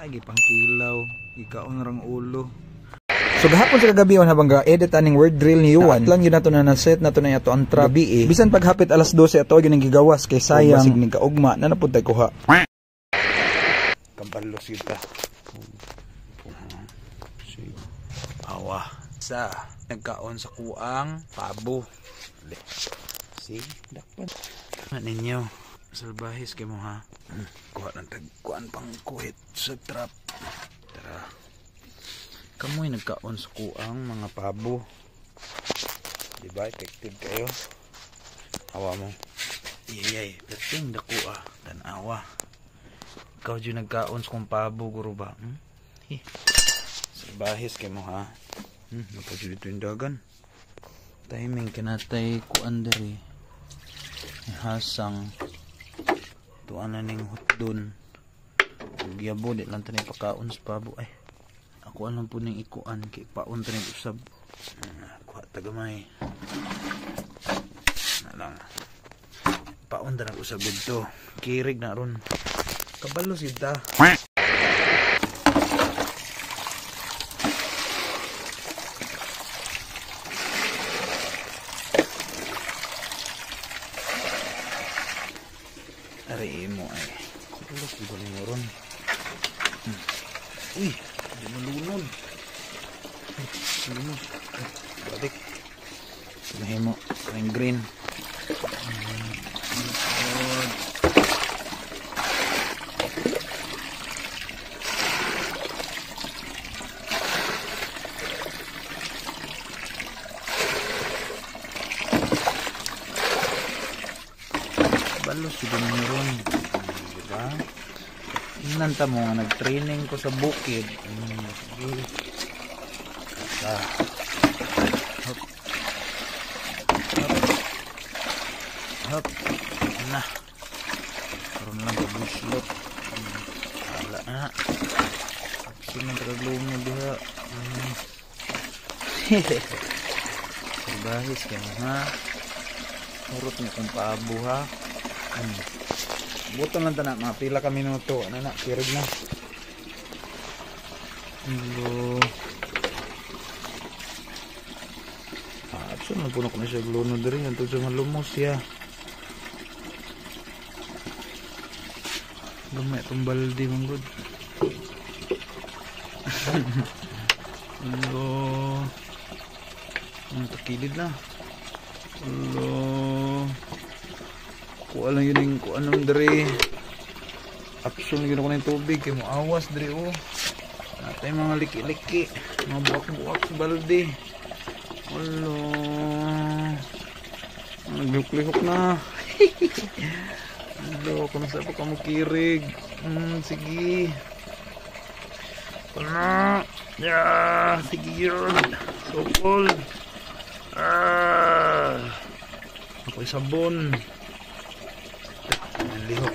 Lagi pang kilaw, ikaon rang ulo. So gahapon sa kagabi on habang ga-edit aning word drill ni Yuan, lang yun nato na set nato na ato ang trap gabi. Bisan paghapit alas 12 ato gyud gigawas kay sayang basig ning kaugma na napud tay kuha. Kampalos yun ta. Awa sa nagkaon sa kuang pabo. See, dapat ninyo salbahis kay mo ha. Kuha ng tagkuan pang kuhit sa trap. Tara. Kamoy nagkaon sa kuang mga pabo. Diba effective kayo? Awa mo. Iyay, dating dako tanawa. Ikaw dyan nagkaon sa kong pabo guro ba? Salbahis kay mo ha. Napadyo dito yung dagan. Timing kinatay kuan diri. Hasang tuan na ning hotdon. Gyabo di lang tanay pakaon sa pabo ay. Ako alam po ning ikuan kay paon tanay usab. Kuha tagamay. Na lang. Paon tanay usab dito. Kirig na ron. Kabalo sita. Ari mo ay. Kulos di ba niyo ron? Uy, di malunod. Lunod. Balik. Sinahin mo. Ang green. Balos yun meron, diba? Inanta mo nga nag-training ko sa bukid. Sige. Hop. Hop. Na. Karoon lang ka buslot. Wala na. Kasi nang tagaglong mo diha. Salbahis ka na ha. Murot niya kung paabo ha. Buto lang tanak mga pila ka minuto. Ano na, kirig na. Hello. Abso na puno ko na siya gluno diri. Anto siya malumos ya. Gamay itong baldi mong good. Hello. Ang takilid na. Hello. Kuha lang yun yung kuha nang dari. Action yun ako ng tubig. Kaya mo awas dari o. Natay mga liki-liki. Mga buwak-buwak sa balde. Wala. Naglihok-lihok na. Wala. Kung nasa pa ka mo kirig. Sige. Wala. Yeah. Sige yun. So cold. Ako'y sabon. Lihok.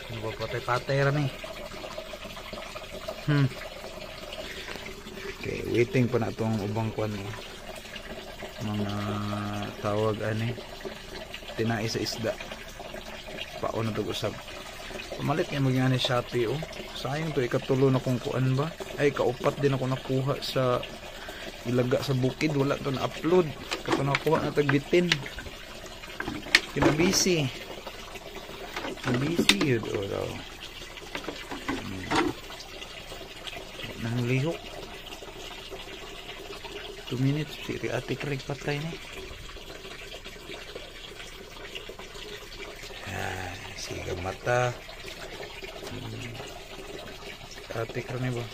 Ano ba patay-patay rin eh. Okay, waiting pa na itong ubang kwan mo. Mga tawag ani. Tinai sa isda. Paon na ito-usab. Pamalit nga mag-nga ni Shopee oh. Sayang to, ikatulo na kung kuan ba. Ay, kaupat din ako nakuha sa ilaga sa bukid. Wala ito na-upload. Kato nakuha na tagbitin. Kinabisi. Busy yun o daw. Nang lihok 2 minutes si ate Craig patay na sigang mata ate Craig ba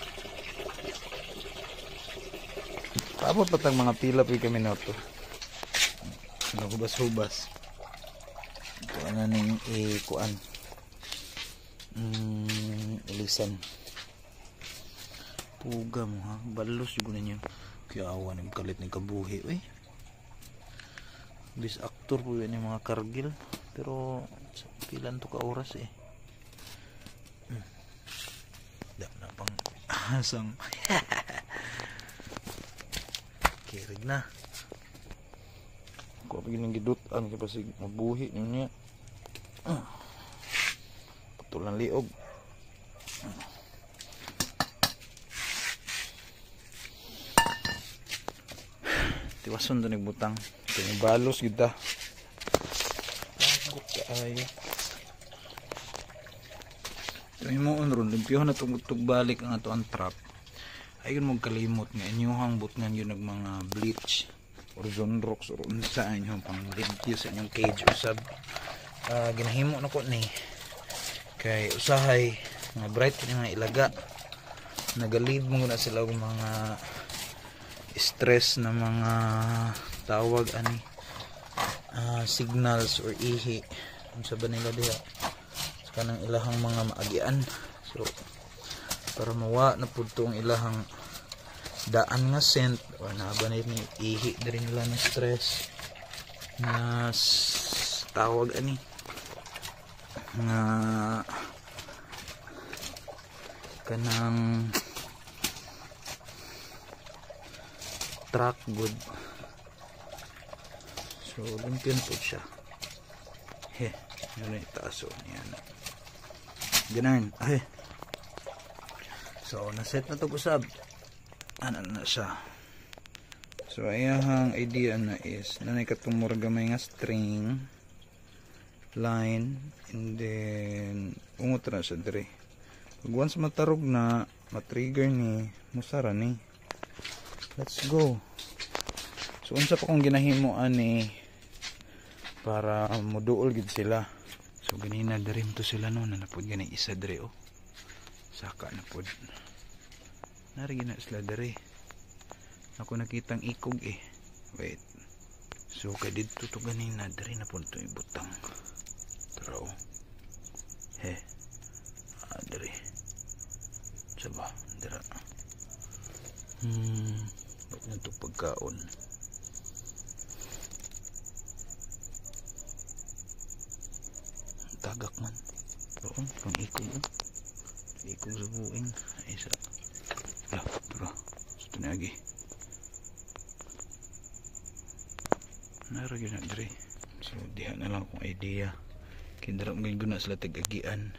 paabot patang mga pila po kami na ito nagubas-hubas ano ning ikuan ilisan puga mo ha balos yung ninyo kaya awan yung kalit ng kabuhi bis aktor po yun yung mga kargil pero pilan to ka oras da na pang asang kirig na kung pagin ng gidutan kasi mabuhi niya patulang liog tiwason to nagbutang. Kaya balos kita. Lagot kaayo. Ito mo ron, limpiyon na tugtog balik ang ato ang trap. Ayun mong kalimot nga inyuhang butngan yun ng mga bleach or zone rocks or unsa inyong pang limpyo sa inyong cage usab. Ginahimo na ko ni kay usahay mga bright nga ilaga. Nagalib mo na sila ng mga stress na mga tawag ani signals or ihi unsa ba nila diha sa kanang ilahang mga maagian. So para mawa na pud ang ilahang daan nga scent o nabanay ni ihi diri nila na stress na tawag ani nga kanang track good. So limpyon po siya. Yun yung taso yan. Ganun. So naset na to usab. Ano na siya. So ayahang idea na is nanay katumor gamay nga string line and then ungot na siya dire. Pag once matarog na matrigger ni musara ni. Let's go. So unsa pa kong ginahimo ani para moduol gid sila. So ganina dirim to sila no na napud gani isa dire oh. Saka na pod. Nari na sila dire. Ako nakitang ikog eh. Wait. So kay dito to ganina dire na pod to ibutang. Pero dire. Saba, dira. Ba't na ito pagkaon? Tagak man. Pero pang ikog ikog sa buing. Ay isa. Pero ito na lagi. Naragyan na dire. So diha na lang akong idea. Kindara ngayon guna sila tag-agian.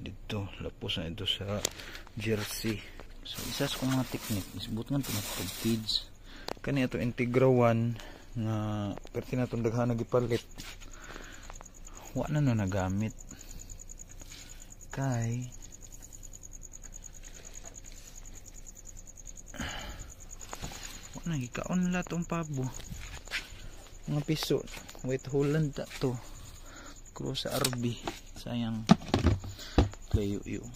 Dito lapos na ito sa jersey. So isa sa mga technique isbut nga pinatag feeds kani ato Integra 1 nga perti na itong daghan nagipalit wa na no nagamit kay wa na gikaon nila itong pabo mga piso White Holland ta to ko sa RB sayang kayo yung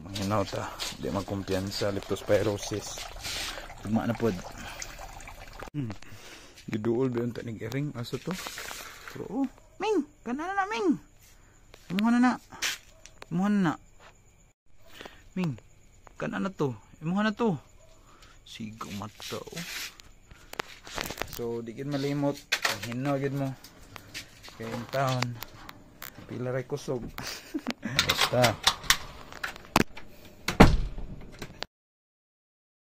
manginaw ta di magkumpiyansa leptospirosis tuma na pod giduol ba yung tanig iring aso to pero Ming kanana na Ming imuha na Ming kanana to imuha na to sigaw mata oh. So di gid malimot hinaw gid mo kay in town pila ray kusog basta